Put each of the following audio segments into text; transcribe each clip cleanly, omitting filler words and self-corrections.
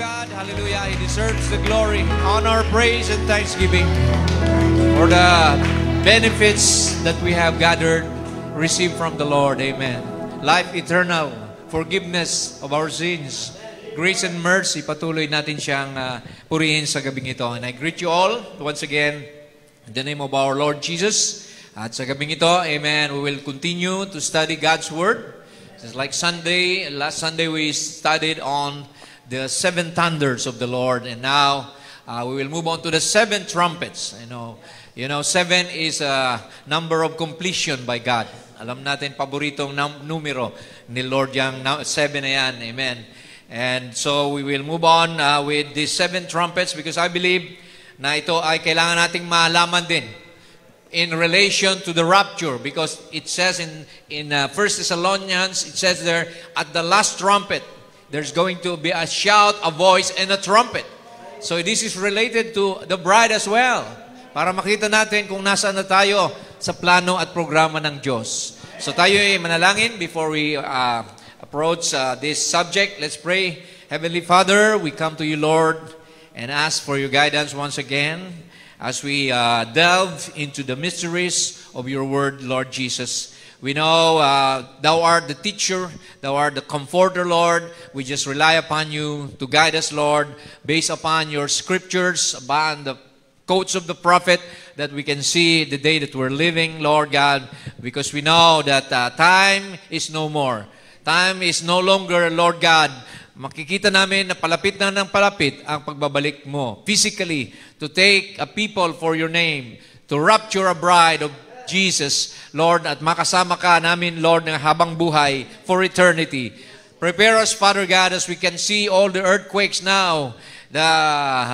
God. Hallelujah. He deserves the glory, honor, praise, and thanksgiving for the benefits that we have gathered, received from the Lord. Amen. Life eternal, forgiveness of our sins, grace and mercy. Patuloy natin siyang purihin sa gabing ito. And I greet you all once again in the name of our Lord Jesus. At sa gabing ito, amen, we will continue to study God's Word. Just like last Sunday we studied on the seven thunders of the Lord, and now we will move on to the seven trumpets. You know, seven is a number of completion by God. Alam natin, paboritong numero ni Lord yang seven na yan. Amen. And so we will move on with the seven trumpets because I believe na ito ay kailangan nating malaman din in relation to the rapture, because it says in 1 Thessalonians, it says there, at the last trumpet, there's going to be a shout, a voice, and a trumpet. So this is related to the bride as well, para makita natin kung nasaan na tayo sa plano at programa ng Diyos. So tayo ay manalangin before we approach this subject. Let's pray. Heavenly Father, we come to you, Lord, and ask for your guidance once again as we delve into the mysteries of your word, Lord Jesus. We know thou art the teacher, thou art the comforter, Lord. We just rely upon you to guide us, Lord, based upon your scriptures, upon the quotes of the prophet, that we can see the day that we're living, Lord God, because we know that time is no more. Time is no longer, Lord God. Makikita namin na palapit na ng palapit ang pagbabalik mo physically to take a people for your name, to rapture a bride of Jesus, Lord, at makasama ka namin, Lord, ng habang buhay for eternity. Prepare us, Father God, as we can see all the earthquakes now, the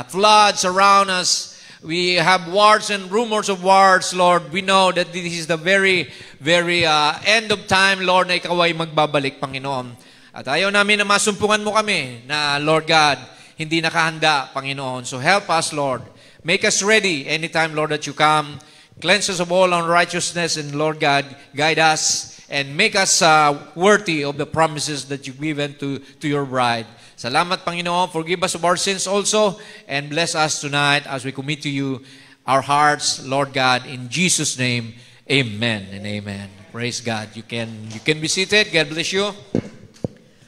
floods around us. We have wars and rumors of wars, Lord. We know that this is the very end of time, Lord, na ikaw ay magbabalik, Panginoon. At ayaw namin na masumpungan mo kami na, Lord God, hindi nakahanda, Panginoon. So help us, Lord. Make us ready anytime, Lord, that you come. Cleanse us of all unrighteousness, and, Lord God, guide us and make us worthy of the promises that you've given to your bride. Salamat, Panginoon. Forgive us of our sins also, and bless us tonight as we commit to you our hearts, Lord God, in Jesus' name. Amen and amen. Praise God. You can be seated. God bless you.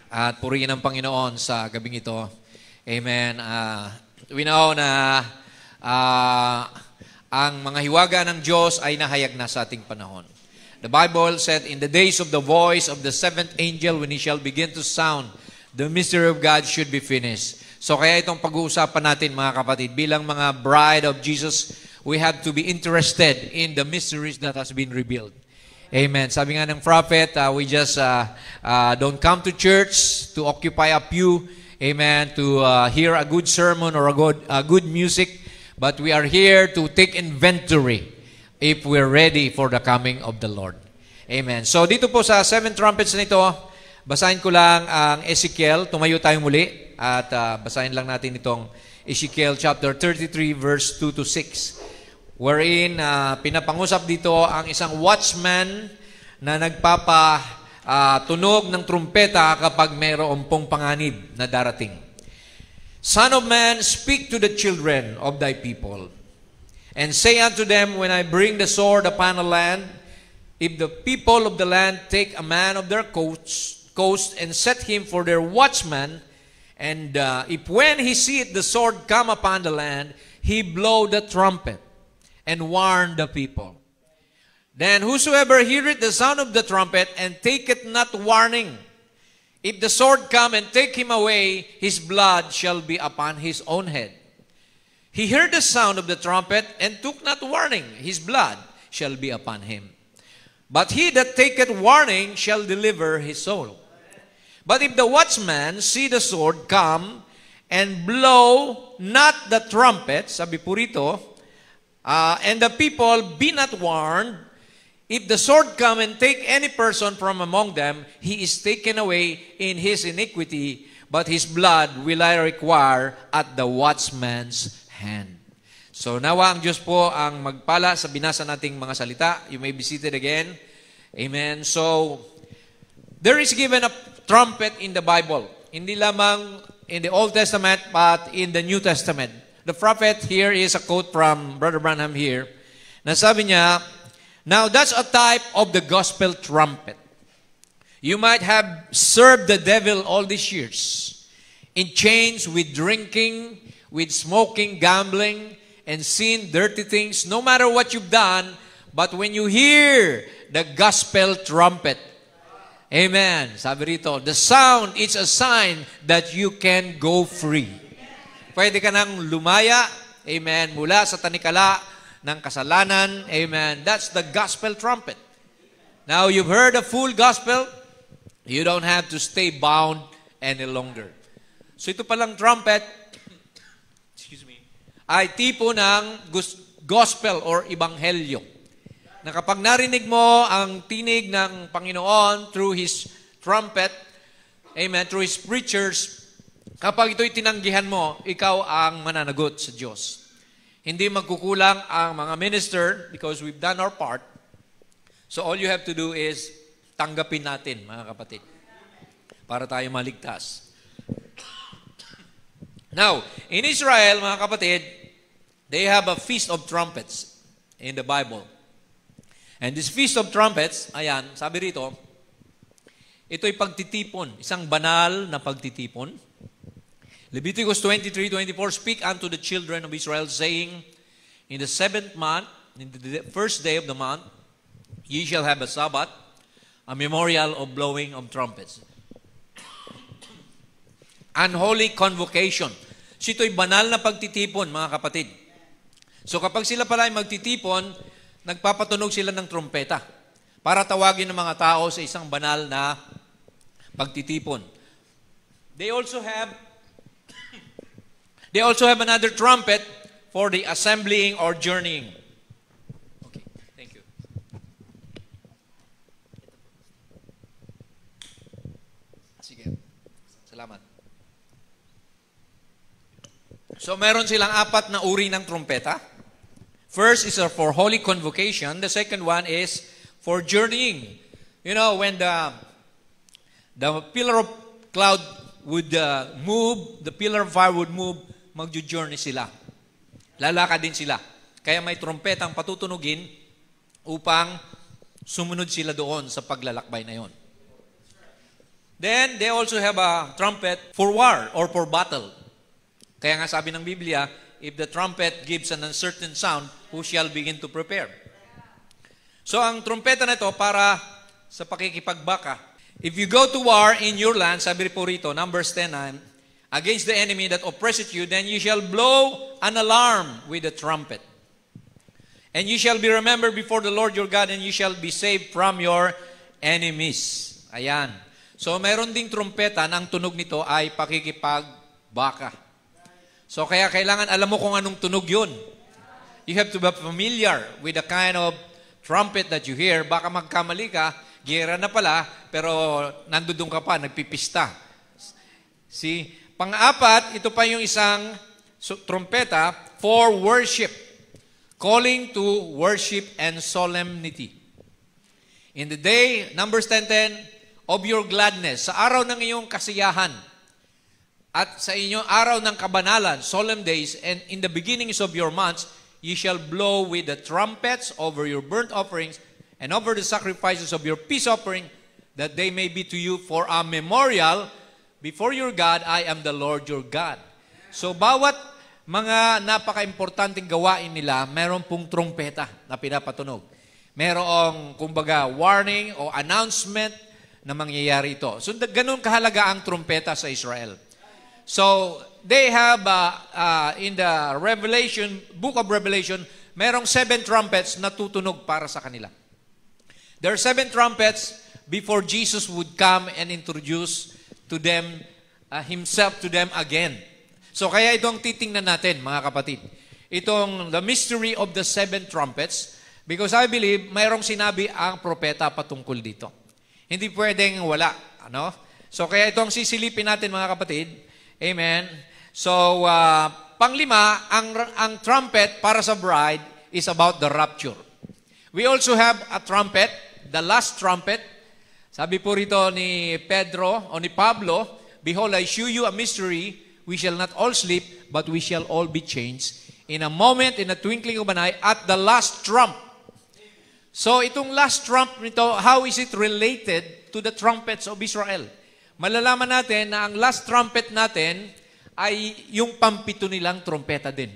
At purihin ang Panginoon sa gabing ito. Amen. We know na ang mga hiwaga ng Diyos ay nahayag na sa ating panahon. The Bible said, in the days of the voice of the seventh angel, when he shall begin to sound, the mystery of God should be finished. So kaya itong pag-uusapan natin, mga kapatid, bilang mga bride of Jesus, we have to be interested in the mysteries that has been revealed. Amen. Sabi nga ng prophet, we just don't come to church to occupy a pew, amen, to hear a good sermon or a good music, but we are here to take inventory if we're ready for the coming of the Lord. Amen. So dito po sa seven trumpets nito, basahin ko lang ang Ezekiel. Tumayo tayo muli at basahin lang natin itong Ezekiel chapter 33 verse 2 to 6. Wherein pinapangusap dito ang isang watchman na nagpapatunog ng trumpeta kapag mayroon pong panganib na darating. Son of man, speak to the children of thy people, and say unto them, when I bring the sword upon the land, if the people of the land take a man of their coast and set him for their watchman, and if when he seeth the sword come upon the land, he blow the trumpet, and warn the people. Then whosoever heareth the sound of the trumpet, and taketh not warning, if the sword come and take him away, his blood shall be upon his own head. He heard the sound of the trumpet, and took not warning, his blood shall be upon him. But he that taketh warning shall deliver his soul. But if the watchman see the sword come, and blow not the trumpet, sabi po rito, and the people be not warned, if the sword come and take any person from among them, he is taken away in his iniquity, but his blood will I require at the watchman's hand. So nawa ang Diyos po ang magpala sa binasa nating mga salita. You may be seated again. Amen. So, there is given a trumpet in the Bible. Hindi lamang in the Old Testament, but in the New Testament. The prophet here is a quote from Brother Branham here. Nasabi niya, "Now that's a type of the gospel trumpet. You might have served the devil all these years in chains with drinking, with smoking, gambling, and seen dirty things, no matter what you've done, but when you hear the gospel trumpet," amen, sabi rito, "the sound is a sign that you can go free." Pwede ka nang lumaya, amen, mula sa tanikala ng kasalanan, amen. That's the gospel trumpet. Now, you've heard the full gospel, you don't have to stay bound any longer. So ito palang trumpet, ay tipo ng gospel or ebanghelyo. Na kapag narinig mo ang tinig ng Panginoon through His trumpet, amen, through His preachers, kapag ito'y tinanggihan mo, ikaw ang mananagot sa Diyos. Hindi magkukulang ang mga minister because we've done our part. So all you have to do is tanggapin natin, mga kapatid, para tayo maligtas. Now, in Israel, mga kapatid, they have a Feast of Trumpets in the Bible. And this Feast of Trumpets, ayan, sabi rito, ito'y pagtitipon, isang banal na pagtitipon. Leviticus 23:24, "Speak unto the children of Israel, saying, in the 7th month, in the first day of the month, ye shall have a Sabbath, a memorial of blowing of trumpets." Unholy convocation. So ito'y banal na pagtitipon, mga kapatid. So kapag sila pala ay magtitipon, nagpapatunog sila ng trumpeta para tawagin ng mga tao sa isang banal na pagtitipon. They also have another trumpet for the assembling or journeying. Okay, thank you. Sige. Salamat. So meron silang 4 na uri ng trumpeta. First is for holy convocation. The second one is for journeying. You know, when the pillar of cloud would move, the pillar of fire would move, magjo-journey sila. Lalakad din sila. Kaya may trumpetang patutunugin upang sumunod sila doon sa paglalakbay na yon. Then, they also have a trumpet for war or for battle. Kaya nga sabi ng Biblia, if the trumpet gives an uncertain sound, who shall begin to prepare? So, ang trumpeta na ito para sa pakikipagbaka. If you go to war in your land, sabi po rito, Numbers 10:9, "Against the enemy that oppresseth you, then you shall blow an alarm with a trumpet. And you shall be remembered before the Lord your God, and you shall be saved from your enemies." Ayan. So, meron ding trumpeta na ang tunog nito ay pakikipagbaka. So, kaya kailangan alam mo kung anong tunog yun. You have to be familiar with the kind of trumpet that you hear. Baka magkamali ka, gera na pala, pero nandudong ka pa, nagpipista. See? Pang-apat, ito pa yung isang trumpeta for worship. Calling to worship and solemnity. In the day, Numbers 10:10, of your gladness, sa araw ng iyong kasiyahan, at sa inyong araw ng kabanalan, solemn days, and in the beginnings of your months, ye shall blow with the trumpets over your burnt offerings and over the sacrifices of your peace offering, that they may be to you for a memorial before your God. I am the Lord your God. So, bawat mga napaka-importanting gawain nila, meron pong trumpeta na pinapatunog. Merong, kumbaga, warning o announcement na mangyayari ito. So, ganun kahalaga ang trumpeta sa Israel. So, they have, in the book of Revelation, merong 7 trumpets na tutunog para sa kanila. There are 7 trumpets before Jesus would come and introduce to them, Himself to them again. So, kaya itong titingnan natin, mga kapatid. Itong the mystery of the 7 trumpets, because I believe mayroong sinabi ang propeta patungkol dito. Hindi pwedeng wala. Ano? So, kaya itong sisilipin natin, mga kapatid. Amen. So, panglima, ang trumpet para sa bride is about the rapture. We also have a trumpet, the last trumpet. Sabi po rito ni Pedro o ni Pablo, Behold, I shew you a mystery. We shall not all sleep, but we shall all be changed. In a moment, in a twinkling of an eye, at the last trump. So itong last trump nito, how is it related to the trumpets of Israel? Malalaman natin na ang last trumpet natin ay yung pampito nilang trompeta din.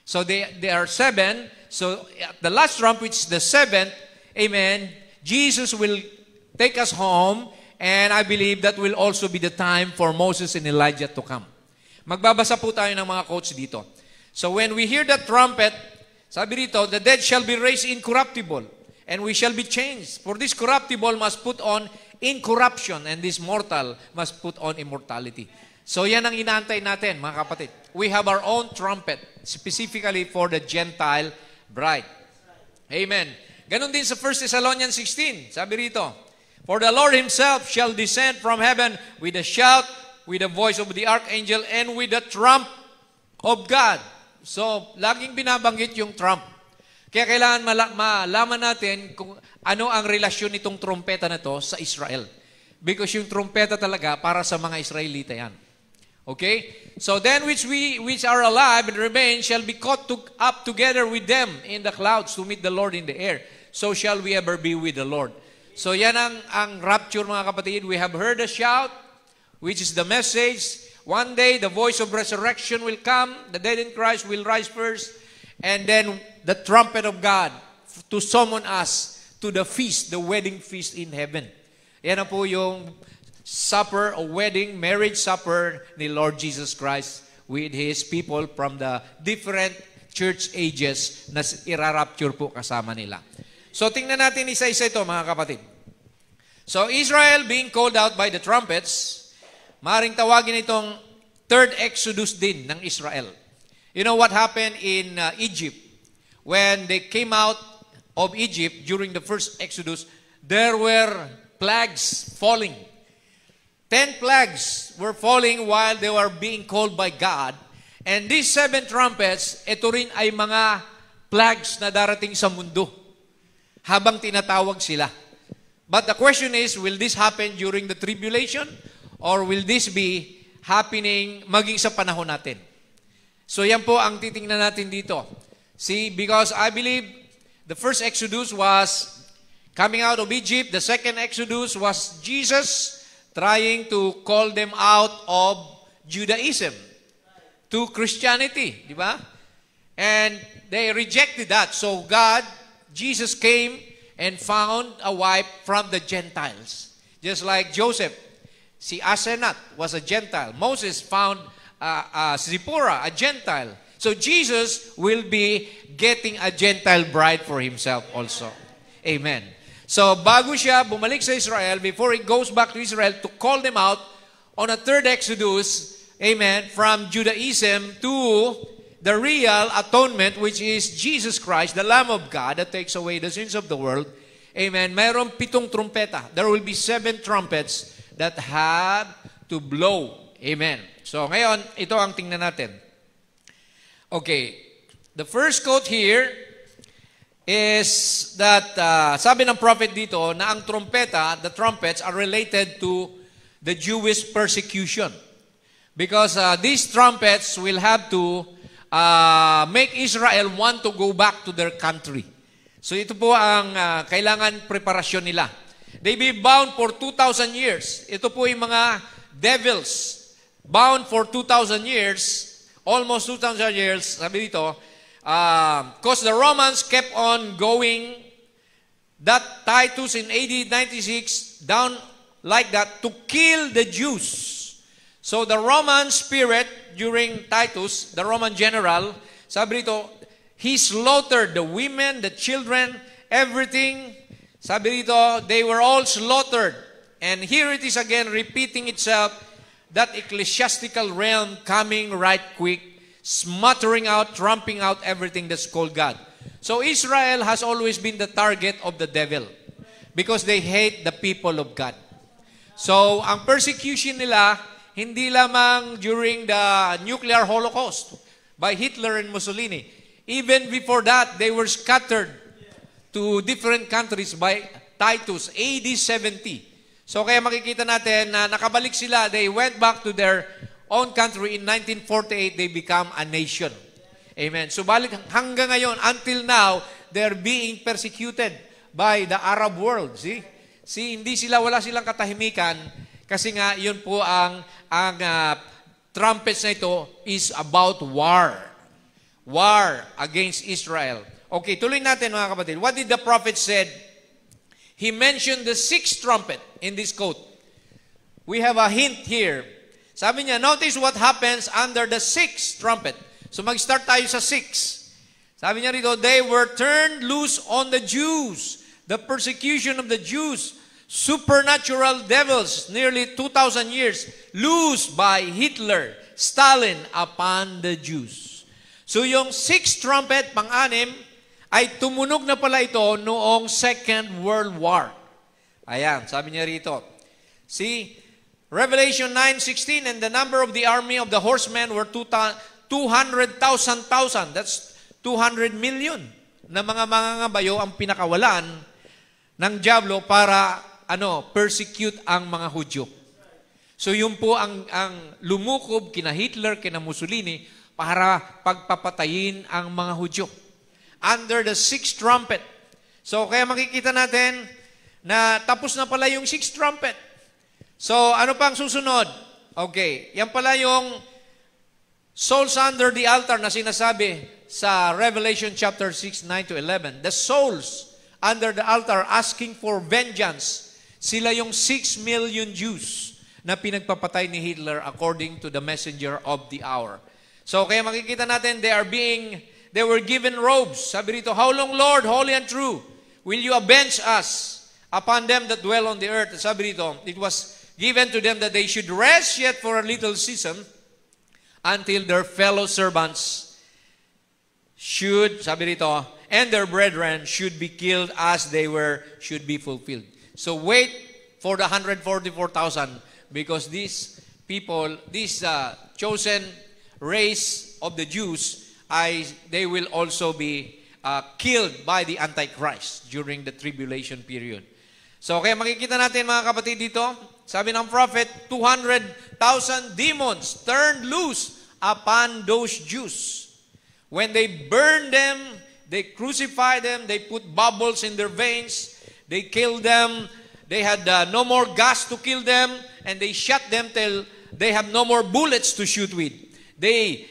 So they are 7. So at the last trump, which is the 7th, amen, Jesus will take us home, and I believe that will also be the time for Moses and Elijah to come. Magbabasa po tayo ng mga quotes dito. So when we hear that trumpet, sabi rito, the dead shall be raised incorruptible, and we shall be changed. For this corruptible must put on incorruption, and this mortal must put on immortality. So yan ang inaantay natin, mga kapatid. We have our own trumpet, specifically for the Gentile bride. Amen. Ganon din sa 1 Thessalonians 16. Sabi rito, for the Lord himself shall descend from heaven with a shout, with the voice of the archangel, and with the trump of God. So, laging binabanggit yung trump. Kaya kailangan malaman natin kung ano ang relasyon nitong trumpeta na to sa Israel. Because yung trumpeta talaga para sa mga Israelita yan. Okay? So then which are alive and remain shall be caught up together with them in the clouds to meet the Lord in the air. So shall we ever be with the Lord. So yan ang rapture, mga kapatid. We have heard a shout, which is the message. One day, the voice of resurrection will come. The dead in Christ will rise first. And then, the trumpet of God to summon us to the feast, the wedding feast in heaven. Yan na po yung supper or wedding, marriage supper ni Lord Jesus Christ with His people from the different church ages na irarapture po kasama nila. So, tingnan natin isa-isa ito, mga kapatid. So, Israel being called out by the trumpets, maring tawagin itong third exodus din ng Israel. You know what happened in Egypt? When they came out of Egypt during the first exodus, there were plagues falling. 10 plagues were falling while they were being called by God. And these 7 trumpets, ito rin ay mga plagues na darating sa mundo habang tinatawag sila. But the question is, will this happen during the tribulation? Or will this be happening maging sa panahon natin? So yan po ang titingnan natin dito. See, because I believe the first Exodus was coming out of Egypt. The second Exodus was Jesus trying to call them out of Judaism to Christianity. Di ba? And they rejected that. So Jesus came and found a wife from the Gentiles. Just like Joseph. Si Asenat was a Gentile. Moses found Zipporah, a Gentile. So Jesus will be getting a Gentile bride for himself also. Amen. So bago siya bumalik sa Israel, before he goes back to Israel to call them out on a third Exodus, amen, from Judaism to the real atonement, which is Jesus Christ, the Lamb of God that takes away the sins of the world. Amen. Mayroong 7 trumpeta. There will be 7 trumpets that have to blow. Amen. So ngayon, ito ang tingnan natin. Okay. The first quote here is that sabi ng prophet dito na ang trumpeta, the trumpets are related to the Jewish persecution. Because these trumpets will have to make Israel want to go back to their country. So ito po ang kailangan preparasyon nila. They be bound for 2,000 years. Ito po yung mga devils. Bound for 2,000 years, almost 2,000 years, sabi dito, because the Romans kept on going, that Titus in AD 96, down like that, to kill the Jews. So the Roman spirit, during Titus, the Roman general, sabi dito, he slaughtered the women, the children, everything. Sabi dito, they were all slaughtered. And here it is again repeating itself, that ecclesiastical realm coming right quick, smattering out, tramping out everything that's called God. So Israel has always been the target of the devil because they hate the people of God. So ang persecution nila, hindi lamang during the nuclear holocaust by Hitler and Mussolini. Even before that, they were scattered to different countries by Titus, AD 70. So kaya makikita natin na nakabalik sila. They went back to their own country in 1948. They become a nation. Amen. So balik hanggang ngayon, until now, they're being persecuted by the Arab world. See, hindi sila, wala silang katahimikan kasi nga yun po ang trumpets na ito is about war. War against Israel. Okay, tuloy natin mga kapatid. What did the prophet said? He mentioned the sixth trumpet in this quote. We have a hint here. Sabi niya, notice what happens under the sixth trumpet. So mag-start tayo sa 6. Sabi niya rito, they were turned loose on the Jews. The persecution of the Jews. Supernatural devils, nearly 2,000 years, loose by Hitler, Stalin upon the Jews. So yung 6th trumpet, pang-anim, ay tumunog na pala ito noong Second World War. Ayan, sabi niya rito. See, Revelation 9:16, and the number of the army of the horsemen were 200,000. That's 200 million na mga mangangabayo ang pinakawalan ng Diablo para persecute ang mga Hudyo. So yun po ang lumukob kina Hitler, kina Mussolini para pagpapatayin ang mga Hudyo. Under the 6th trumpet. So kaya makikita natin na tapos na pala yung 6th trumpet. So ano pang susunod? Okay, yan pala yung souls under the altar na sinasabi sa Revelation chapter 6, 9 to 11. The souls under the altar asking for vengeance. Sila yung 6 million Jews na pinagpapatay ni Hitler according to the messenger of the hour. So kaya makikita natin they were given robes. Sabi rito, how long, Lord, holy and true, will you avenge us upon them that dwell on the earth? Sabi rito, it was given to them that they should rest yet for a little season until their fellow servants should, sabi rito, and their brethren should be killed as they should be fulfilled. So wait for the 144,000 because these people, this chosen race of the Jews, they will also be killed by the Antichrist during the tribulation period. So kaya makikita natin mga kapatid dito, sabi ng prophet, 200,000 demons turned loose upon those Jews. When they burned them, they crucified them, they put bubbles in their veins, they killed them, they had no more gas to kill them, and they shot them till they have no more bullets to shoot with.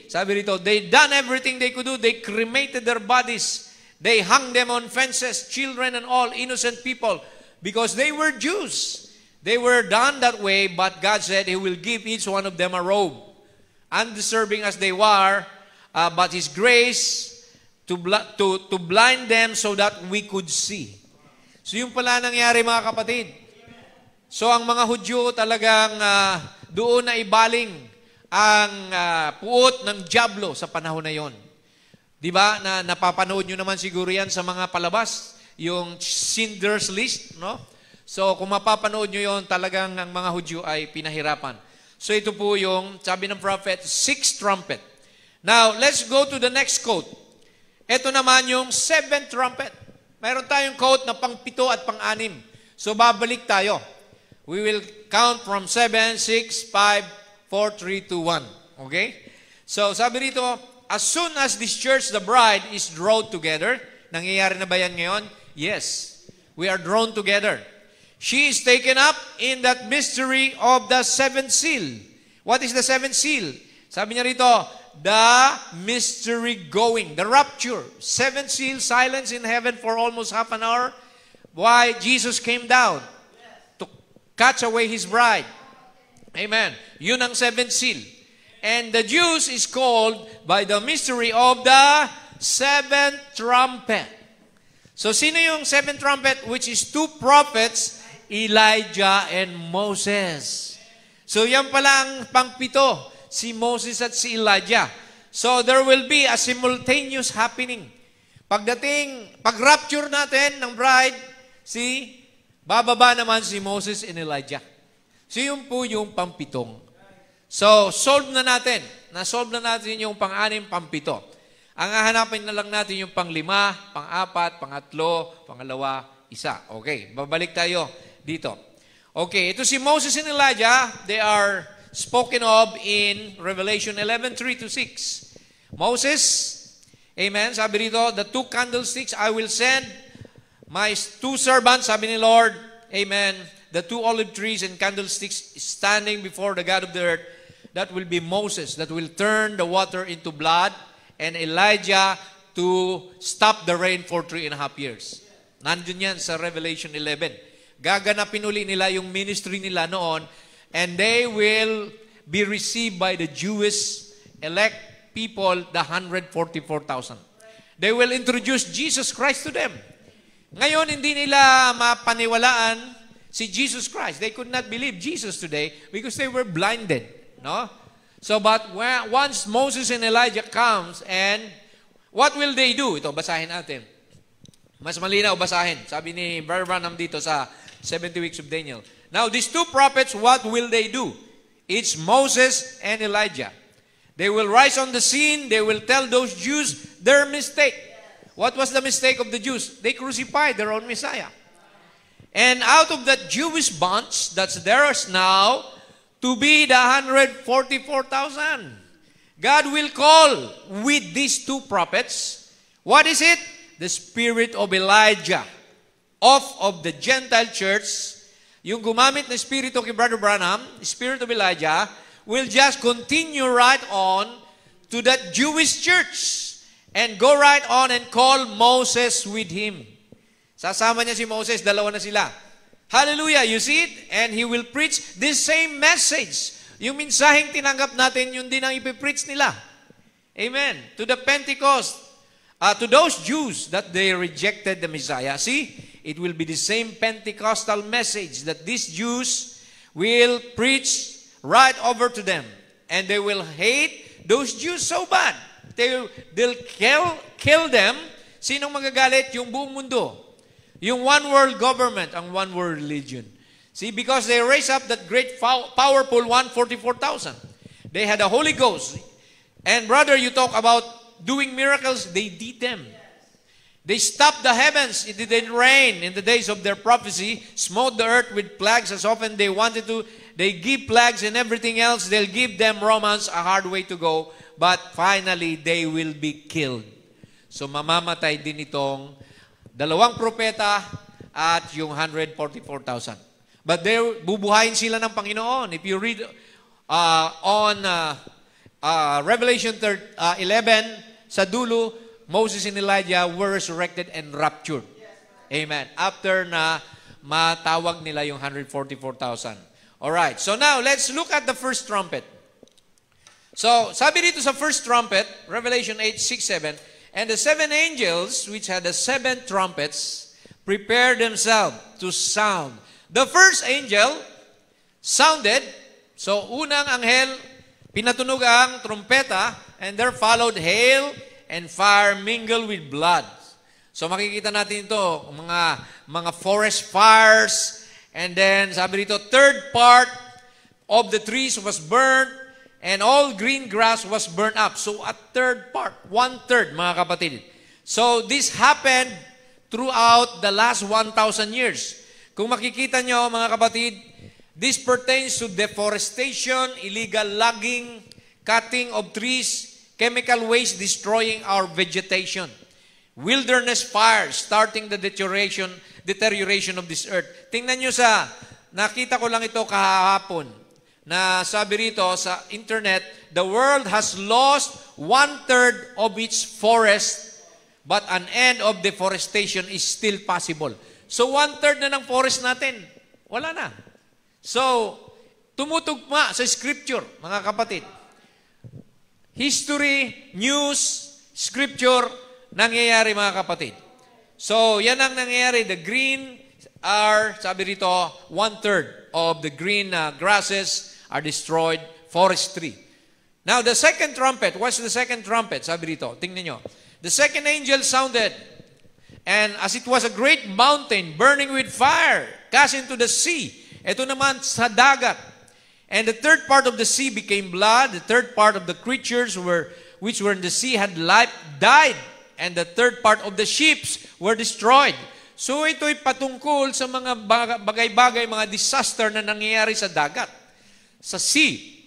Sabi rito, they done everything they could do. They cremated their bodies. They hung them on fences, children and all innocent people, because they were Jews. They were done that way, but God said He will give each one of them a robe. Undeserving as they were, but His grace to blind them so that we could see. So yung pala nangyari mga kapatid. So ang mga Hudyo talagang doon na ibaling ang puot ng Diablo sa panahon na yon. Di ba? Na napapanood nyo naman siguro yan sa mga palabas, yung Schindler's List, no? So kung mapapanood nyo yon, talagang ang mga Hudyo ay pinahirapan. So ito po yung, sabi ng prophet, 6th trumpet. Now, let's go to the next quote. Ito naman yung 7th trumpet. Mayroon tayong quote na pang-7 at pang-6. So babalik tayo. We will count from 7, 6, 5, 4, 3, 2, 1. Okay? So, sabi rito, as soon as this church, the bride, is drawn together, nangyayari na ba yan ngayon? Yes. We are drawn together. She is taken up in that mystery of the 7th seal. What is the 7th seal? Sabi niya rito, the mystery going, the rapture. 7th seal, silence in heaven for almost half an hour. Why? Jesus came down to catch away His bride. Amen. Yun ang 7th seal. And the Jews is called by the mystery of the 7th trumpet. So, sino yung 7th trumpet? Which is 2 prophets, Elijah and Moses. So, yan pala ang pang-7, si Moses at si Elijah. So, there will be a simultaneous happening. Pag-rapture natin ng bride, bababa naman si Moses and Elijah. So, yun po yung pang-7. So, solve na natin. Na-solve na natin yung pang-6, pang-7. Ang hahanapin na lang natin yung pang-5, pang-4, pang-3, pang-2, 1. Okay, babalik tayo dito. Okay, ito si Moses and Elijah. They are spoken of in Revelation 11:3-6. Moses, amen, sabi rito, the 2 candlesticks I will send, my 2 servants, sabi ni Lord, amen, the 2 olive trees and candlesticks standing before the God of the earth, that will be Moses, that will turn the water into blood, and Elijah to stop the rain for 3.5 years. Nandun yan sa Revelation 11. Gaganapin uli nila yung ministry nila noon, and they will be received by the Jewish elect people, the 144,000. They will introduce Jesus Christ to them. Ngayon, hindi nila mapaniwalaan si Jesus Christ. They could not believe Jesus today because they were blinded. No? So, but once Moses and Elijah comes, and what will they do? Ito, basahin natin. Mas malinaw, basahin. Sabi ni Brother Branham dito sa 70 Weeks of Daniel. Now, these 2 prophets, what will they do? It's Moses and Elijah. They will rise on the scene. They will tell those Jews their mistake. What was the mistake of the Jews? They crucified their own Messiah. And out of that Jewish bunch that's theirs now, to be the 144,000. God will call with these 2 prophets. What is it? The spirit of Elijah, of the Gentile church. Yung gumamit na spirito kay Brother Branham, spirit of Elijah, will just continue right on to that Jewish church and go right on and call Moses with him. Sasama niya si Moses, dalawa na sila. Hallelujah, you see it? And he will preach this same message. Yung mensaheng tinanggap natin, yun din ang ipipreach nila. Amen. To the Pentecost, to those Jews that they rejected the Messiah. See, it will be the same Pentecostal message that these Jews will preach right over to them. And they will hate those Jews so bad. They'll kill them. Sinong magagalit? Yung buong mundo. Yung one world government, ang one world religion. See, because they raised up that great, powerful 144,000. They had a Holy Ghost. And brother, you talk about doing miracles, they did them. They stopped the heavens. It didn't rain in the days of their prophecy. Smote the earth with plagues as often they wanted to. They give plagues and everything else. They'll give them Romans a hard way to go. But finally, they will be killed. So mamamatay din itong 2 propeta at yung 144,000. But bubuhayin sila ng Panginoon. If you read on Revelation 11, sa dulo, Moses and Elijah were resurrected and raptured. Amen. After na matawag nila yung 144,000. Alright, so now let's look at the first trumpet. So, sabi dito sa first trumpet, Revelation 8:6-7, and the 7 angels, which had the 7 trumpets, prepared themselves to sound. The first angel sounded, so unang anghel, pinatunog ang trumpeta, and there followed hail and fire mingled with blood. So makikita natin ito, mga forest fires, and then sabi dito, 3rd part of the trees was burnt, and all green grass was burnt up. So a 3rd part, 1/3 mga kapatid. So this happened throughout the last 1,000 years. Kung makikita nyo mga kapatid, this pertains to deforestation, illegal logging, cutting of trees, chemical waste destroying our vegetation, wilderness fires starting the deterioration of this earth. Tingnan nyo nakita ko lang ito kahapon, na sabi rito sa internet, the world has lost 1/3 of its forest, but an end of deforestation is still possible. So 1/3 na ng forest natin, wala na. So, tumutugma sa scripture, mga kapatid. History, news, scripture, nangyayari mga kapatid. So, yan ang nangyayari. The green are, sabi rito, 1/3 of the green grasses are destroyed, forestry. Now, the second trumpet, what's the second trumpet? Sabi rito, tingnan nyo. The second angel sounded, and as it was a great mountain burning with fire, cast into the sea. Ito naman sa dagat. And the 3rd part of the sea became blood. The 3rd part of the creatures which were in the sea had life, died. And the 3rd part of the ships were destroyed. So ito'y patungkol sa mga bagay-bagay, mga disaster na nangyayari sa dagat, sa sea.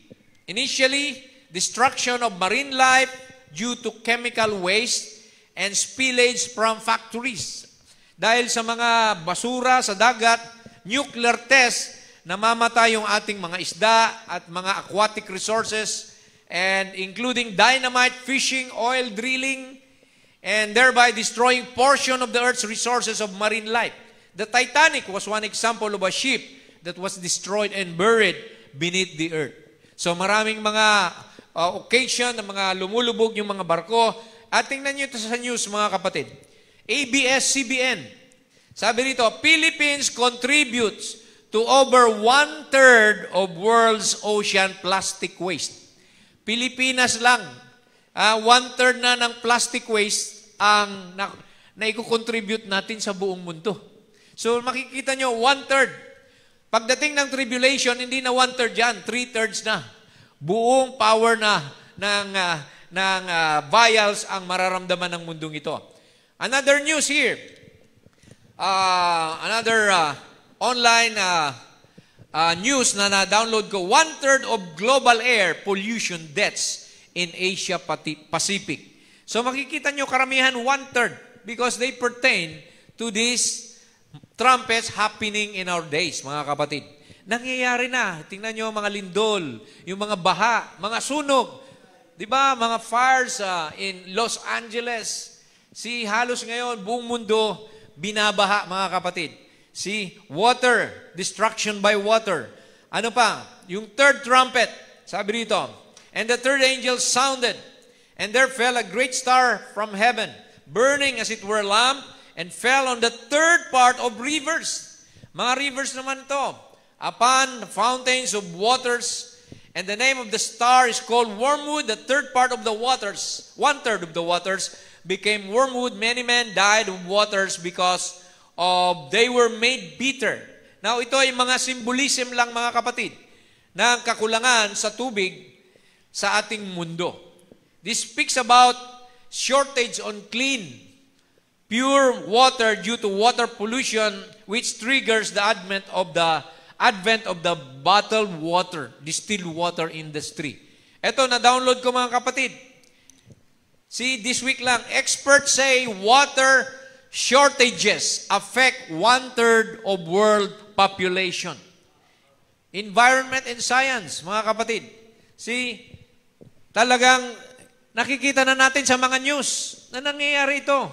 Initially, destruction of marine life due to chemical waste and spillage from factories. Dahil sa mga basura sa dagat, nuclear test, namamatay yung ating mga isda at mga aquatic resources, and including dynamite, fishing, oil drilling, and thereby destroying portion of the earth's resources of marine life. The Titanic was one example of a ship that was destroyed and buried beneath the earth. So maraming mga occasion na mga lumulubog yung mga barko. At tingnan nyo ito sa news, mga kapatid. ABS-CBN. Sabi rito, Philippines contributes to over 1/3 of world's ocean plastic waste. Pilipinas lang, 1/3 na ng plastic waste ang na i-contribute natin sa buong mundo. So makikita nyo, 1/3. Pagdating ng tribulation, hindi na 1/3 yan, 3/3 na. Buong power na ng vials ang mararamdaman ng mundong ito. Another news here. Another online news na na-download ko. 1/3 of global air pollution deaths in Asia Pacific. So makikita nyo karamihan 1/3 because they pertain to these trumpets happening in our days, mga kapatid. Nangyayari na. Tingnan nyo mga lindol, yung mga baha, mga sunog. Di ba? Mga fires in Los Angeles. Halos ngayon, buong mundo, binabaha, mga kapatid. Water, destruction by water. Ano pa? Yung third trumpet, sabi rito, and the third angel sounded, and there fell a great star from heaven, burning as it were a lamp, and fell on the third part of rivers. Mga rivers naman to. Upon fountains of waters, and the name of the star is called wormwood. The third part of the waters, 1/3 of the waters, became wormwood. Many men died of waters because they were made bitter. Now, ito ay mga symbolism lang, mga kapatid, ng kakulangan sa tubig sa ating mundo. This speaks about shortage on clean, pure water due to water pollution, which triggers the advent of the bottled water, distilled water industry. Ito, na-download ko, mga kapatid. This week lang, experts say water shortages affect 1/3 of world population. Environment and science, mga kapatid. Talagang nakikita na natin sa mga news na nangyayari ito.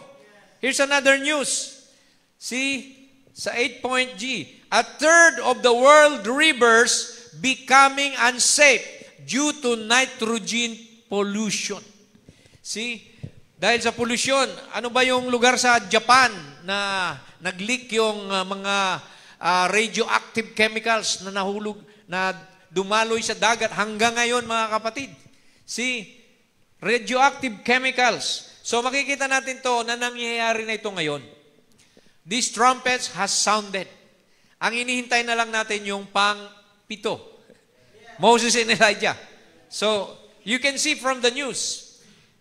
Here's another news. Sa 8.G, 1/3 of the world rivers becoming unsafe due to nitrogen pollution. Dahil sa pollution, ano ba yung lugar sa Japan na nag-leak yung mga radioactive chemicals na nahulog, na dumaloy sa dagat hanggang ngayon, mga kapatid? Radioactive chemicals. So makikita natin to na nangyayari na ito ngayon. These trumpets has sounded. Ang inihintay na lang natin yung pang-7. Moses and Elijah. So, you can see from the news.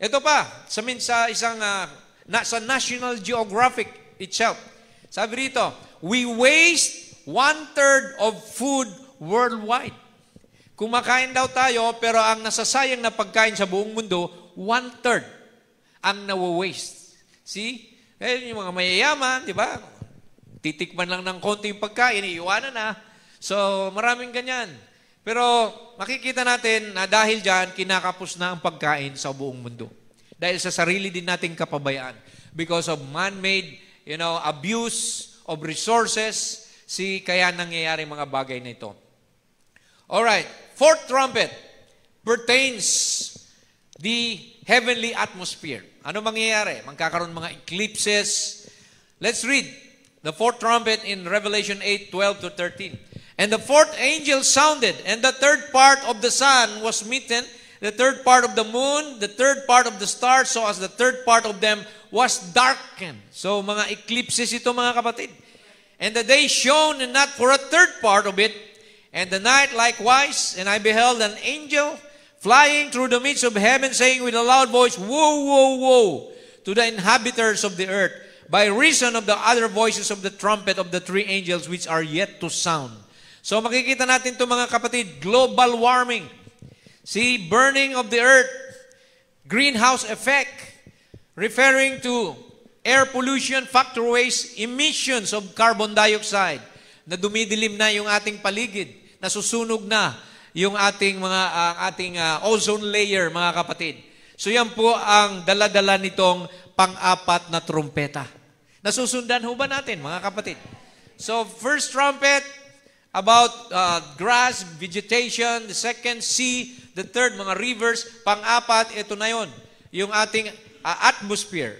Ito pa, sa National Geographic itself. Sabi rito, we waste 1/3 of food worldwide. Kumakain daw tayo, pero ang nasasayang na pagkain sa buong mundo, 1/3 ang nawa-waste. Yung mga mayayaman, di ba? Titikman lang ng konti yung pagkain, iiwanan na. So, maraming ganyan. Pero makikita natin na dahil dyan, kinakapos na ang pagkain sa buong mundo. Dahil sa sarili din nating kapabayaan. Because of man-made, abuse of resources, kaya nangyayari mga bagay na ito. Alright, fourth trumpet pertains the heavenly atmosphere. Ano mangyayari? Magkakaroon mga eclipses. Let's read the fourth trumpet in Revelation 8:12-13. And the fourth angel sounded, and the third part of the sun was smitten, the third part of the moon, the third part of the stars, so as the third part of them was darkened. So, mga eclipses ito, mga kapatid. And the day shone, and not for a third part of it, and the night likewise. And I beheld an angel flying through the midst of heaven, saying with a loud voice, Woe, woe, woe, to the inhabitants of the earth, by reason of the other voices of the trumpet of the three angels which are yet to sound. So makikita natin ito mga kapatid, global warming. See, burning of the earth, greenhouse effect, referring to air pollution, factor waste, emissions of carbon dioxide, na dumidilim na yung ating paligid, nasusunog na yung ating ozone layer, mga kapatid. So yan po ang dala-dala nitong pang-apat na trumpeta. Nasusundan ho ba natin, mga kapatid? So, first trumpet, about grass, vegetation. The second, sea. The third, mga rivers. Pang-apat, ito na yon, yung ating atmosphere.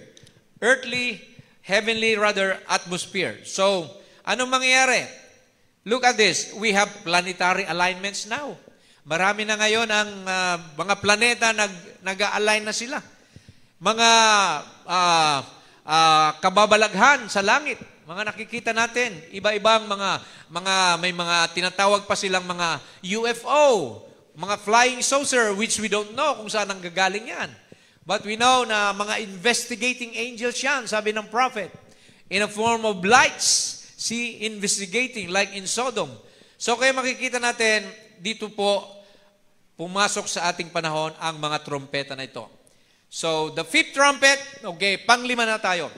Earthly, heavenly, rather, atmosphere. So, anong mangyayari? Look at this. We have planetary alignments now. Marami na ngayon ang mga planeta nag-align na sila. Mga kababalaghan sa langit, mga nakikita natin, iba-ibang may mga tinatawag pa silang mga UFO, mga flying saucer, which we don't know kung saan ang gagaling yan. But we know na mga investigating angels yan, sabi ng prophet, in a form of lights, see, investigating, like in Sodom. So kaya makikita natin, dito po, pumasok sa ating panahon ang mga trompeta na ito. So, the fifth trumpet, okay, panglima na tayo.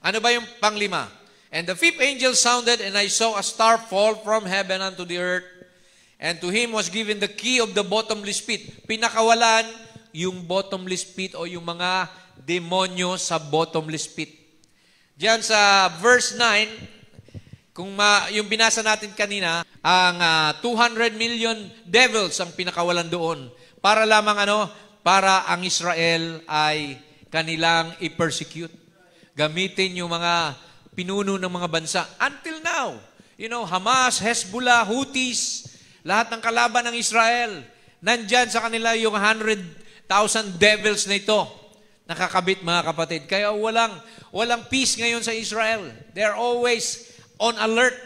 Ano ba yung panglima? And the fifth angel sounded, and I saw a star fall from heaven unto the earth, and to him was given the key of the bottomless pit. Pinakawalan yung bottomless pit o yung mga demonyo sa bottomless pit. Diyan sa verse 9, yung binasa natin kanina, ang 200 million devils ang pinakawalan doon. Para lamang para ang Israel ay kanilang i-persecute. Gamitin yung mga pinuno ng mga bansa. Until now, Hamas, Hezbollah, Houthis, lahat ng kalaban ng Israel, nandyan sa kanila yung 100,000 devils na ito. Nakakabit, mga kapatid. Kaya walang peace ngayon sa Israel. They're always on alert.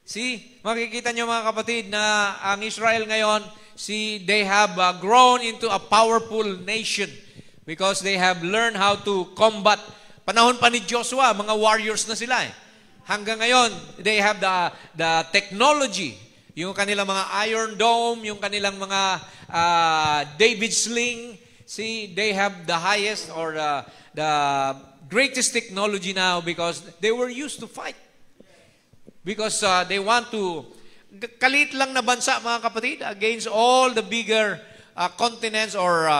See, makikita nyo mga kapatid na ang Israel ngayon, they have grown into a powerful nation because they have learned how to combat. Panahon pa ni Joshua, mga warriors na sila. Hanggang ngayon, they have the technology, yung kanilang mga Iron Dome, yung kanilang mga David Sling. See, they have the highest or the greatest technology now because they were used to fight. Because they want to kalit lang na bansa, mga kapatid, against all the bigger continents or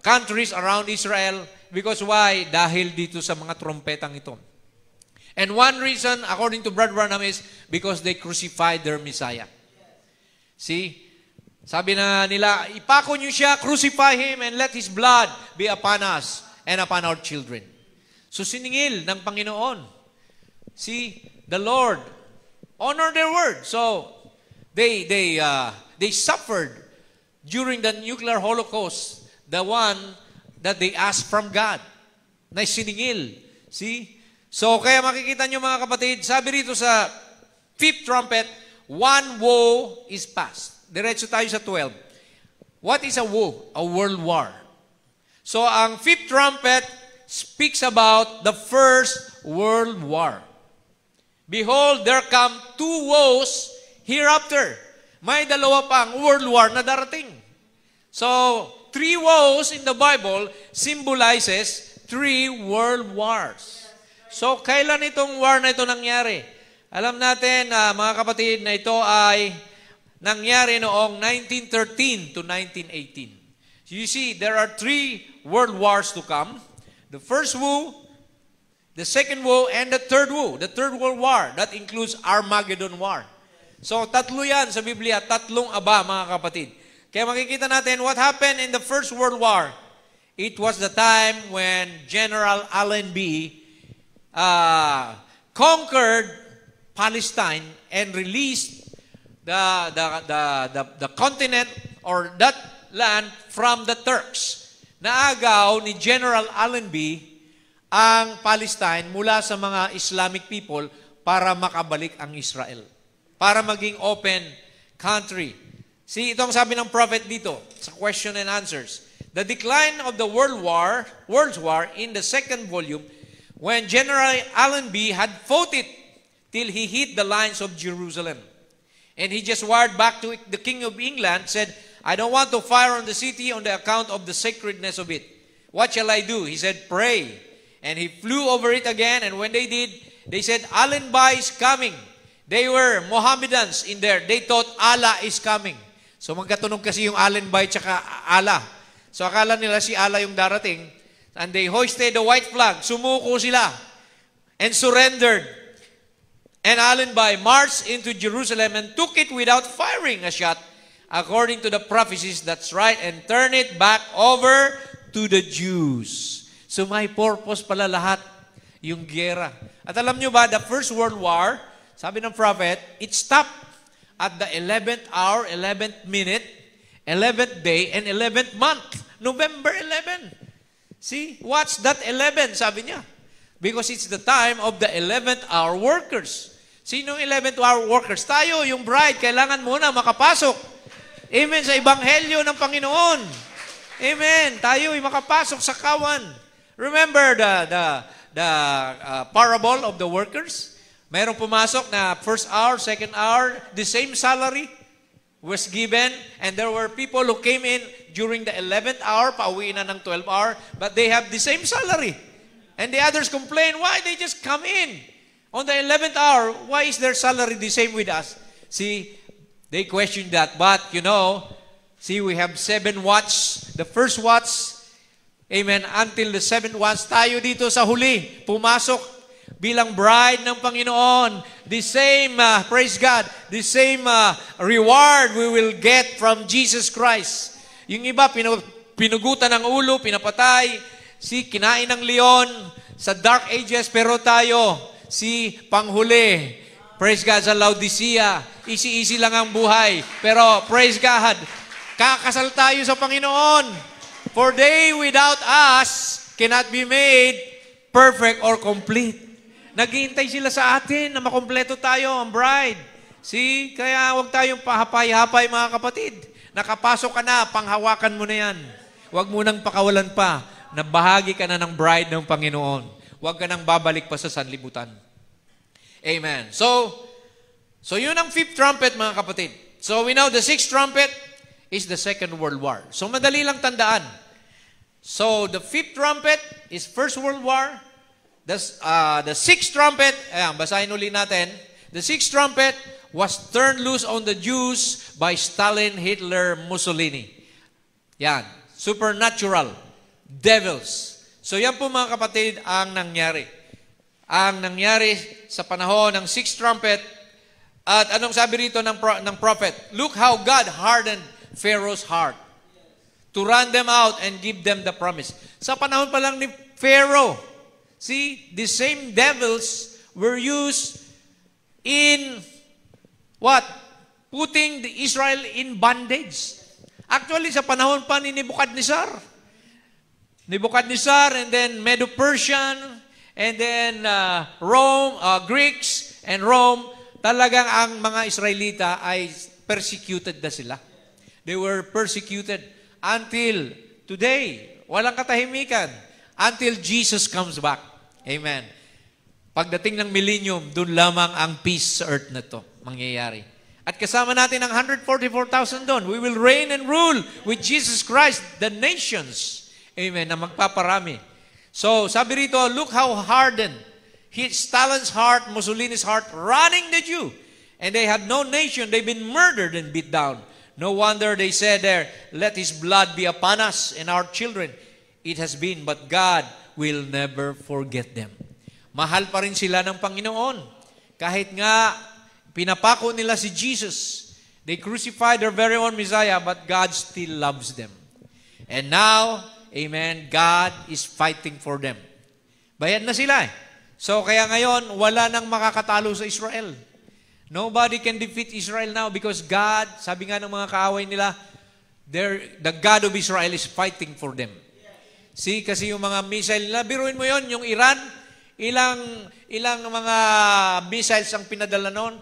countries around Israel. Because why? Dahil dito sa mga trompetang ito. And one reason, according to Brother Branham, is because they crucified their Messiah. See? Sabi na nila, ipako niyo siya, crucify him, and let his blood be upon us and upon our children. So siningil ng Panginoon. See? The Lord honor their word. So, they suffered during the nuclear holocaust, the one that they asked from God, na siningil. See? So, kaya makikita nyo mga kapatid, sabi rito sa fifth trumpet, one woe is past. Diretso tayo sa 12. What is a woe? A world war. So, ang fifth trumpet speaks about the first world war. Behold, there come two woes hereafter. May dalawa pang world war na darating. So, 3 woes in the Bible symbolizes 3 world wars. So, kailan itong war na ito nangyari? Alam natin, mga kapatid, na ito ay nangyari noong 1913 to 1918. So, you see, there are 3 world wars to come. The first woe, the second woe, and the third woe. The third world war, that includes Armageddon War. So, tatlo yan sa Biblia, tatlong aba, mga kapatid. Kaya makikita natin what happened in the First World War. It was the time when General Allenby conquered Palestine and released the continent or that land from the Turks. Naagaw ni General Allenby ang Palestine mula sa mga Islamic people para makabalik ang Israel. Para maging open country. See, itong sabi ng prophet dito sa question and answers. The decline of the world's war in the second volume when General Allenby had fought it till he hit the lines of Jerusalem. And he just wired back to the King of England, said, I don't want to fire on the city on the account of the sacredness of it. What shall I do? He said, pray. And he flew over it again, and when they did, they said, Allenby is coming. They were Mohammedans in there. They thought Allah is coming. So magkatunog kasi yung Allenby tsaka Allah. So akala nila si Allah yung darating. And they hoisted the white flag. Sumuko sila. And surrendered. And Allenby marched into Jerusalem and took it without firing a shot, according to the prophecies, that's right, and turned it back over to the Jews. So may purpose pala lahat yung giyera. At alam nyo ba, the First World War, sabi ng prophet, it stopped at the 11th hour, 11th minute, 11th day, and 11th month. November 11. See, what's that 11? Sabi niya. Because it's the time of the 11th hour workers. Sinong 11th hour workers? Tayo, yung bride, kailangan muna makapasok. Amen, sa Ebanghelyo ng Panginoon. Amen, tayo ay makapasok sa kawan. Remember the parable of the workers? Mayroong pumasok na first hour, second hour, the same salary was given, and there were people who came in during the 11th hour, pauwi na ng 12th hour, but they have the same salary. And the others complain, why they just come in? On the 11th hour, why is their salary the same with us? See, they question that. But, see, we have 7 watts. The first watts, amen, until the 7th watts, tayo dito sa huli, pumasok bilang bride ng Panginoon. The same, praise God, the same reward we will get from Jesus Christ. Yung iba, pinugutan ng ulo, pinapatay, kinain ng leon sa dark ages, pero tayo, panghuli. Praise God, sa Laodicea, easy-easy lang ang buhay. Pero, praise God, kakasal tayo sa Panginoon. For they without us cannot be made perfect or complete. Naghihintay sila sa atin na makompleto tayo, ang bride. Kaya huwag tayong pahapay-hapay, mga kapatid. Nakapasok ka na, panghawakan mo na yan. Huwag mo nang pakawalan pa na bahagi ka na ng bride ng Panginoon. Huwag ka nang babalik pa sa sanlibutan. Amen. So yun ang 5th trumpet, mga kapatid. So we know the 6th trumpet is the Second World War. So madali lang tandaan. So the 5th trumpet is First World War. The 6th trumpet, basahin ulit natin. The 6th trumpet was turned loose on the Jews by Stalin, Hitler, Mussolini. Yan. Supernatural. Devils. So yan po, mga kapatid, ang nangyari. Ang nangyari sa panahon ng 6th trumpet. At anong sabi rito ng prophet? Look how God hardened Pharaoh's heart to run them out and give them the promise. Sa panahon pa lang ni Pharaoh, the same devils were used in what? Putting the Israel in bondage. Actually, sa panahon pa ni Nebuchadnezzar, and then Medo-Persian, and then Rome, Greeks, and Rome, talagang ang mga Israelita ay persecuted na sila. They were persecuted until today. Walang katahimikan. Until Jesus comes back. Amen. Pagdating ng millennium, dun lamang ang peace sa earth na to mangyayari. At kasama natin ang 144,000 doon. We will reign and rule with Jesus Christ, the nations. Amen. Na magpaparami. So, sabi rito, look how hardened Stalin's heart, Mussolini's heart, running the Jew. And they had no nation. They've been murdered and beat down. No wonder they said there, let His blood be upon us and our children. It has been, but God will never forget them. Mahal pa rin sila ng Panginoon. Kahit nga, pinapako nila si Jesus. They crucified their very own Messiah, but God still loves them. And now, amen, God is fighting for them. Bayad na sila eh. So, kaya ngayon, wala nang makakatalo sa Israel. Nobody can defeat Israel now because God, sabi nga ng mga kaaway nila, the God of Israel is fighting for them. Kasi yung mga missile nila, biruin mo yon, yung Iran, ilang mga missiles ang pinadala noon.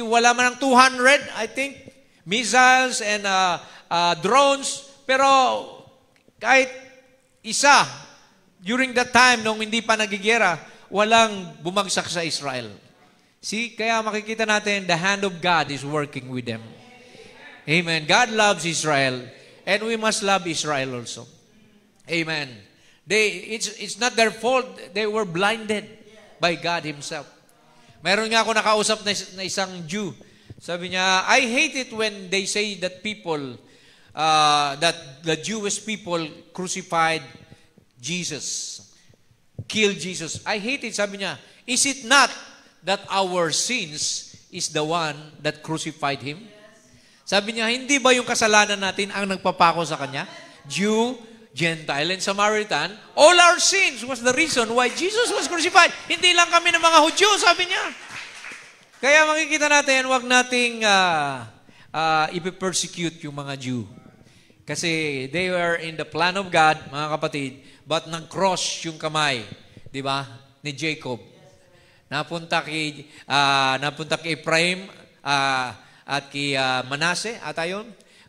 Wala man ng 200, I think, missiles and drones, pero kahit isa, during that time, nung hindi pa nagigera, walang bumagsak sa Israel. See, kaya makikita natin, the hand of God is working with them. Amen. God loves Israel, and we must love Israel also. Amen. It's not their fault. They were blinded by God Himself. Meron nga ako nakausap na isang Jew. Sabi niya, I hate it when they say that people, that the Jewish people crucified Jesus, killed Jesus. I hate it. Sabi niya, is it not that our sins is the one that crucified Him? Sabi niya, hindi ba yung kasalanan natin ang nagpapako sa Kanya? Jew, Gentile, and Samaritan, all our sins was the reason why Jesus was crucified. Hindi lang kami ng mga Hudyo, sabi niya. Kaya makikita natin, huwag nating ipipersecute yung mga Jew. Kasi they were in the plan of God, mga kapatid, but nag-cross yung kamay, di ba, ni Jacob. Napunta kay Ephraim at kay Manasseh, ata yun.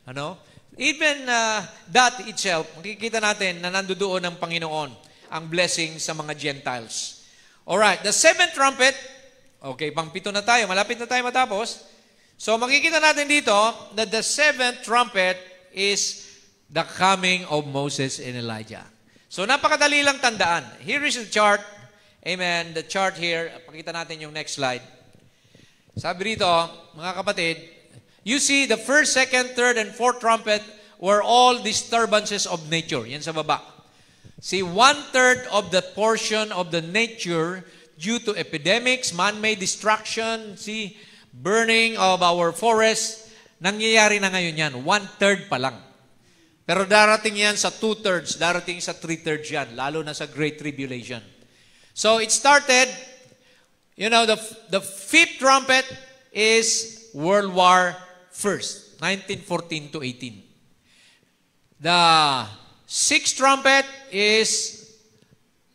Ano? Even that itself, makikita natin na nandoon ng Panginoon ang blessing sa mga Gentiles. Alright, the seventh trumpet, okay, pang-pito na tayo, malapit na tayo matapos. So makikita natin dito that the seventh trumpet is the coming of Moses and Elijah. So napakadali lang tandaan. Here is the chart. Amen. The chart here, pakita natin yung next slide. Sabi rito, mga kapatid, you see, the first, second, third, and fourth trumpet were all disturbances of nature. Yan sa baba. See, 1/3 of the portion of the nature due to epidemics, man-made destruction, see, burning of our forests, nangyayari na ngayon yan. 1/3 pa lang. Pero darating yan sa 2/3, darating sa 3/3 yan, lalo na sa Great Tribulation. So it started, you know, the fifth trumpet is World War First, 1914 to 18. The sixth trumpet is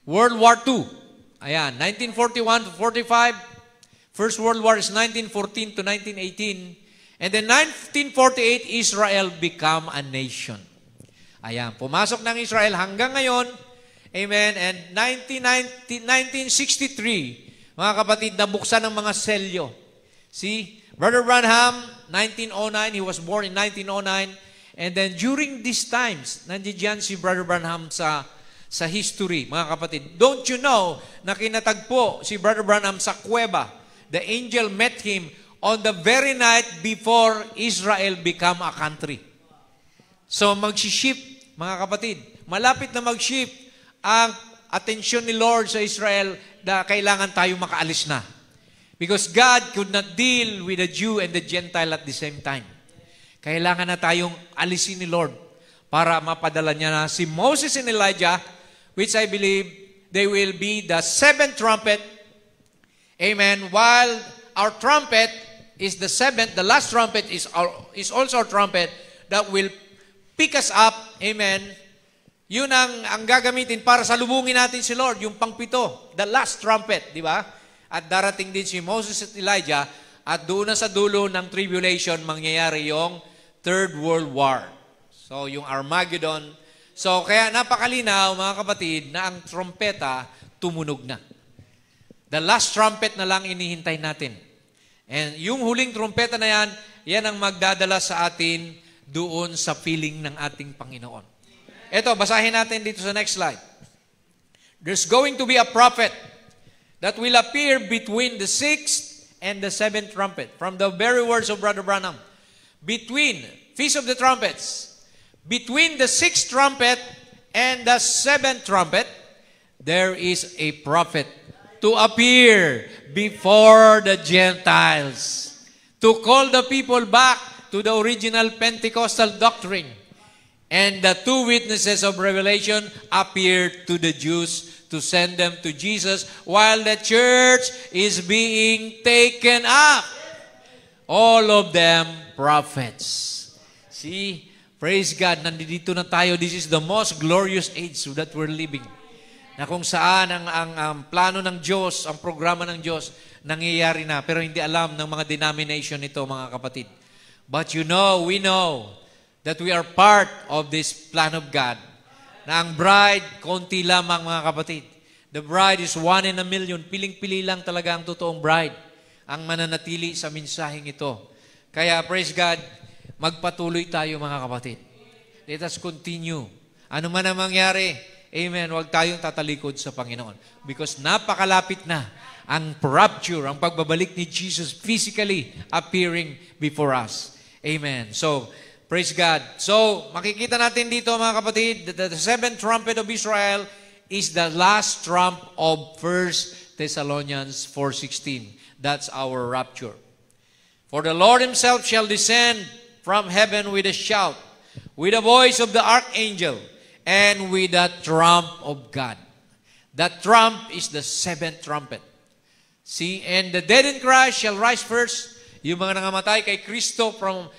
World War II. Ayan, 1941 to 45. First World War is 1914 to 1918. And then 1948, Israel become a nation. Ayan, pumasok ng Israel hanggang ngayon. Amen. And 1963, mga kapatid, nabuksan ng mga selyo. See, Brother Branham, 1909, he was born in 1909. And then during these times, nandiyan si Brother Branham sa history, mga kapatid. Don't you know na kinatagpo si Brother Branham sa kuweba? The angel met him on the very night before Israel become a country. So mag-ship, mga kapatid. Malapit na mag-ship ang atensyon ni Lord sa Israel na kailangan tayo makaalis na. Because God could not deal with the Jew and the Gentile at the same time. Kailangan na tayong alisin ni Lord para mapadala niya na si Moses and Elijah, which I believe they will be the seventh trumpet. Amen. While our trumpet is the seventh, the last trumpet is also our trumpet that will pick us up. Amen. Yun ang gagamitin para salubungin natin si Lord, yung pangpito, the last trumpet, di ba? At darating din si Moses at Elijah, at doon na sa dulo ng tribulation, mangyayari yung Third World War. So, yung Armageddon. So, kaya napakalinaw, mga kapatid, na ang trompeta tumunog na. The last trumpet na lang inihintay natin. And yung huling trompeta na yan, yan ang magdadala sa atin doon sa piling ng ating Panginoon. Ito, basahin natin dito sa next slide. There's going to be a prophet that will appear between the sixth and the seventh trumpet. From the very words of Brother Branham. Between, Feast of the Trumpets, between the sixth trumpet and the seventh trumpet, there is a prophet to appear before the Gentiles, to call the people back to the original Pentecostal doctrine. And the two witnesses of Revelation appeared to the Jews to send them to Jesus while the church is being taken up. All of them prophets. See, praise God, nandito na tayo. This is the most glorious age that we're living. Na kung saan ang plano ng Diyos, ang programa ng Diyos, nangyayari na. Pero hindi alam ng mga denomination ito, mga kapatid. But you know, we know that we are part of this plan of God. na ang bride, konti lamang mga kapatid. The bride is 1 in a million. Piling-pili lang talaga ang totoong bride ang mananatili sa mensaheng ito. Kaya praise God, magpatuloy tayo mga kapatid. Let us continue. Ano man ang mangyari, amen, huwag tayong tatalikod sa Panginoon. Because napakalapit na ang rapture, ang pagbabalik ni Jesus physically appearing before us. Amen. So, praise God. So, makikita natin dito mga kapatid, the seventh trumpet of Israel is the last trump of 1 Thessalonians 4:16. That's our rapture. For the Lord himself shall descend from heaven with a shout, with the voice of the archangel, and with the trump of God. That trump is the seventh trumpet. See, and the dead in Christ shall rise first. Yung mga nangamatay kay Kristo from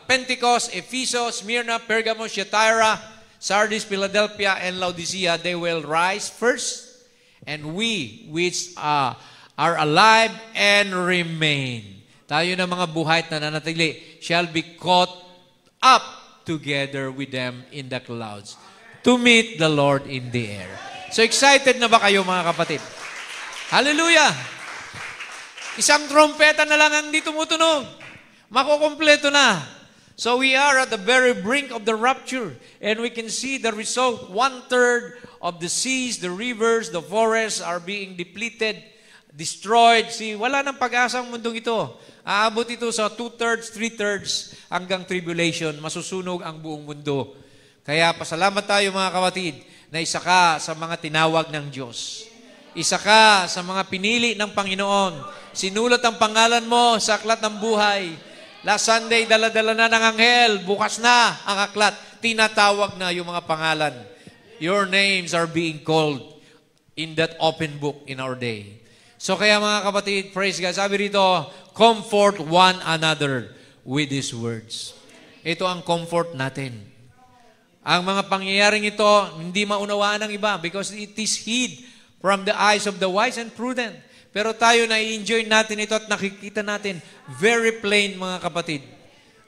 Pentecost, Ephesus, Smyrna, Pergamos, Thyatira, Sardis, Philadelphia, and Laodicea, they will rise first. And we, which are alive and remain, tayo na mga buhay na nanatili, shall be caught up together with them in the clouds to meet the Lord in the air. So excited na ba kayo mga kapatid? Hallelujah! Isang trompeta na lang ang di tumutunog. Makukompleto na. So we are at the very brink of the rapture. And we can see the result. 1/3 of the seas, the rivers, the forests are being depleted, destroyed. See, wala nang pag-asa ang mundong ito. Aabot ito sa 2/3, 3/3 hanggang tribulation. Masusunog ang buong mundo. Kaya pasalamat tayo mga kapatid na isa ka sa mga tinawag ng Diyos. Isa ka sa mga pinili ng Panginoon. Sinulat ang pangalan mo sa aklat ng buhay. Last Sunday, dala-dala na ng anghel. Bukas na ang aklat. Tinatawag na yung mga pangalan. Your names are being called in that open book in our day. So kaya mga kapatid, praise God. Sabi rito, comfort one another with these words. Ito ang comfort natin. Ang mga pangyayaring ito, hindi maunawaan ng iba because it is hid from the eyes of the wise and prudent. Pero tayo na-enjoy natin ito at nakikita natin very plain mga kapatid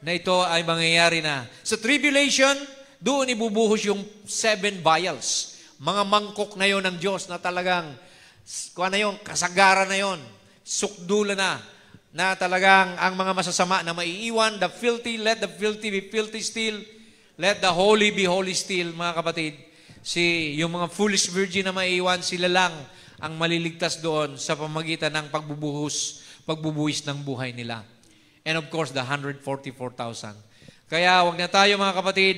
na ito ay mangyayari na. Sa tribulation, doon ibubuhos yung 7 vials. Mga mangkok na yon ng Diyos na talagang kasagaran na yon, sukdula na talagang ang mga masasama na maiiwan, the filthy, let the filthy be filthy still, let the holy be holy still, mga kapatid. Yung mga foolish virgin na maiiwan, sila lang ang maliligtas doon sa pamagitan ng pagbubuhis ng buhay nila. And of course, the 144,000. Kaya wag na tayo mga kapatid,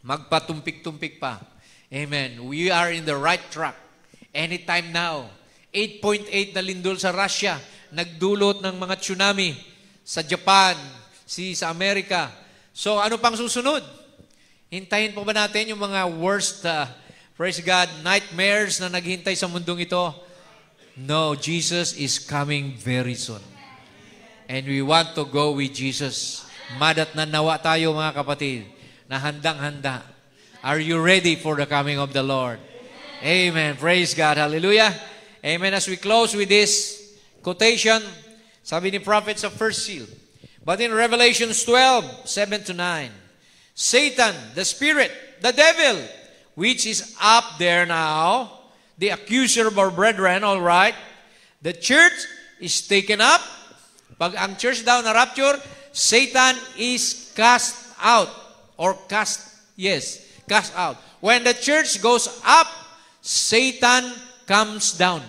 magpatumpik-tumpik pa. Amen. We are in the right track. Anytime now. 8.8 na lindol sa Russia, nagdulot ng mga tsunami sa Japan, sa Amerika. So ano pang susunod? Hintayin pa ba natin yung mga worst, praise God, nightmares na naghintay sa mundong ito? No, Jesus is coming very soon. And we want to go with Jesus. Madat na nawa tayo mga kapatid, na handang-handa. Are you ready for the coming of the Lord? Amen. Praise God. Hallelujah. Amen. As we close with this quotation, sabi ni prophet sa first seal, but in Revelation 12, 7-9, Satan, the spirit, the devil, which is up there now, the accuser of our brethren, all right, the church is taken up. Pag ang church daw na rapture, Satan is cast out. Or cast out. When the church goes up, Satan comes down.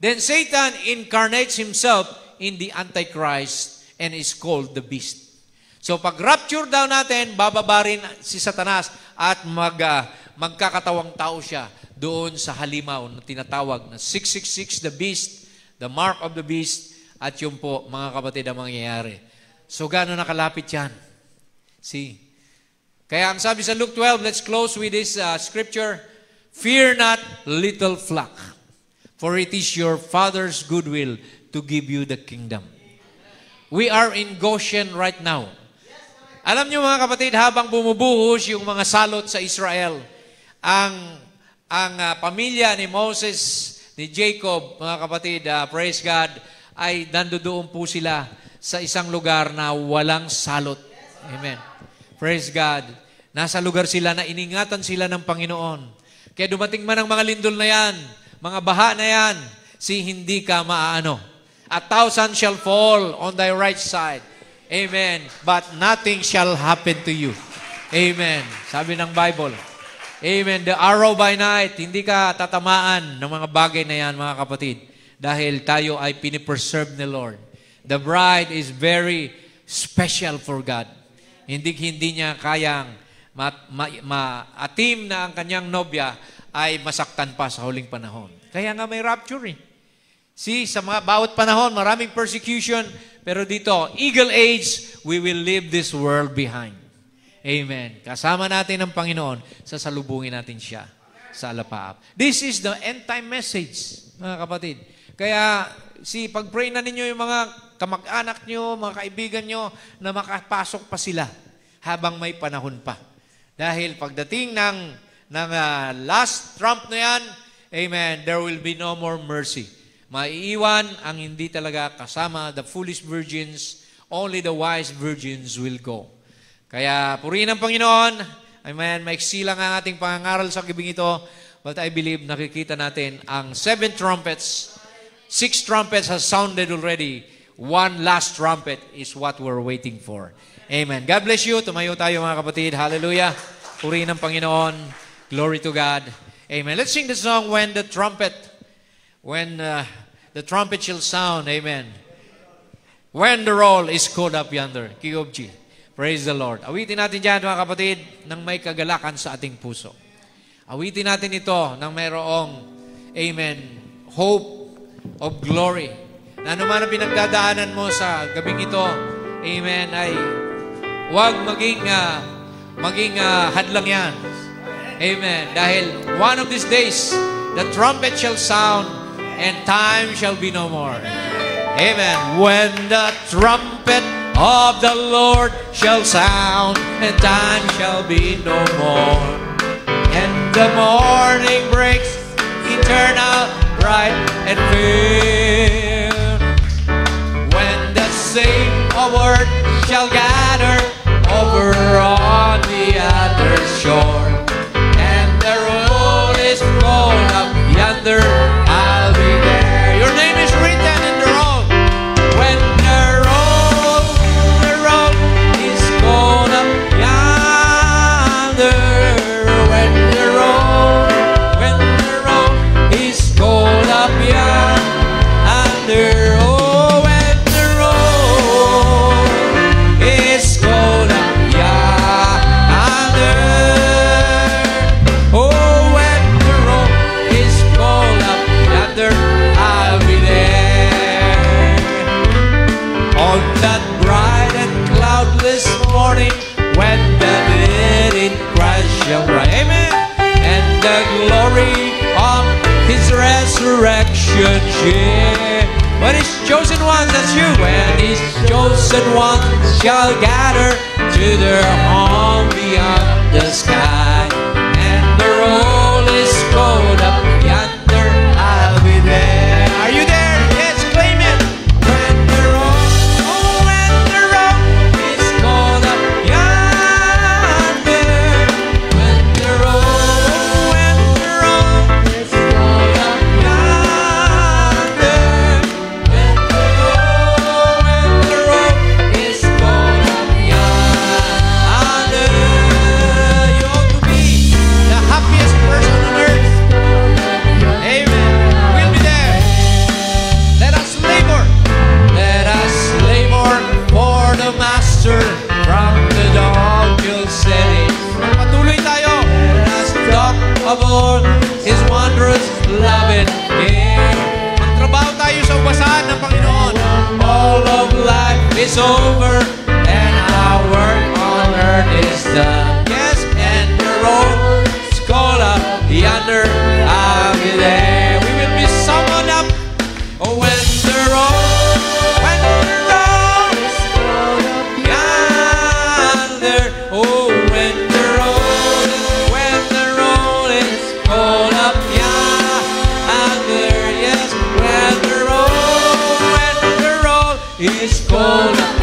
Then Satan incarnates himself in the Antichrist and is called the beast. So pag rapture daw natin, bababa rin si Satanas at magkakatawang tao siya doon sa halimaw na tinatawag na 666, the beast, the mark of the beast, at yun po, mga kapatid, ang mangyayari. So gano'n nakalapit yan? See? Kaya ang sabi sa Luke 12, let's close with this scripture, fear not, little flock, for it is your Father's goodwill to give you the kingdom. We are in Goshen right now. Alam niyo mga kapatid, habang bumubuhos yung mga salot sa Israel, ang pamilya ni Moses, ni Jacob, mga kapatid, praise God, ay nandoon po sila sa isang lugar na walang salot. Amen. Praise God. Nasa lugar sila na iningatan sila ng Panginoon. Kaya dumating man ang mga lindol na yan, mga baha na yan, hindi ka maaano. 1,000 shall fall on thy right side. Amen. But nothing shall happen to you. Amen. Sabi ng Bible. Amen. The arrow by night, hindi ka tatamaan ng mga bagay na yan, mga kapatid. Dahil tayo ay pinipreserve ni Lord. The bride is very special for God. Hindi niya kayang maatim na ang kanyang nobya ay masaktan pa sa huling panahon. Kaya nga may rapture eh. Sa mga bawat panahon, maraming persecution, pero dito, eagle age, we will leave this world behind. Amen. Kasama natin ang Panginoon, sasalubungin natin siya sa alapaap. This is the end time message, mga kapatid. Kaya, pag-pray na ninyo yung mga kamag-anak nyo, mga kaibigan nyo, na makapasok pa sila habang may panahon pa. Dahil pagdating ng last trump na yan, amen, there will be no more mercy. Maiiwan ang hindi talaga kasama, the foolish virgins, only the wise virgins will go. Kaya purihin ang Panginoon. Amen. Maiksi lang ang ating pangangaral sa gabing ito. But I believe nakikita natin ang 7 trumpets. 6 trumpets has sounded already. 1 last trumpet is what we're waiting for. Amen. God bless you. Tumayo tayo mga kapatid. Hallelujah. Purihin ang Panginoon. Glory to God. Amen. Let's sing the song when the trumpet shall sound. Amen. When the roll is called up yonder. King of G. Praise the Lord. Awitin natin dyan, mga kapatid, ng may kagalakan sa ating puso. Awitin natin ito ng mayroong, amen, hope of glory. Na anuman ang pinagdadaanan mo sa gabing ito, amen, ay huwag maging hadlang yan. Amen. Dahil one of these days, the trumpet shall sound and time shall be no more. Amen. When the trumpet of the Lord shall sound, and time shall be no more. And the morning breaks, eternal, bright and fair. When the same word shall gather over on the other shore, and the roll is rolled up yonder, I'll be there. Your name is written in the roll. When the roll is rolled up yonder, when the roll is rolled up yonder, oh, when the roll is rolled up yonder, oh, when the roll is rolled up yonder, I'll be there. On that bright and cloudless morning, when the dead Christ shall rise, amen, and the glory of His resurrection share. When His chosen ones, that's you, when His chosen ones shall gather to their home beyond the sky, and the roll is rolled up yonder, I'll be there. Are you there? Yes, claim it. When the roll is rolled up yonder, when the roll is rolled up yonder, when the roll is rolled up yonder, you ought to be the happiest person on earth. Amen. We'll be there. Let us labor. Let us labor for the Master from the dawn till setting. Patuloy tayo. Let us talk about His wondrous love and care. Magtrabaho tayo sa ubasan ng Panginoon. All of life is over and our work on earth is done. Yes, and the road is called up yonder, I'll be there. We will be summoned up. Oh, when the road is called up yonder. Oh, when the road is called up yonder. Yes, when the road is called up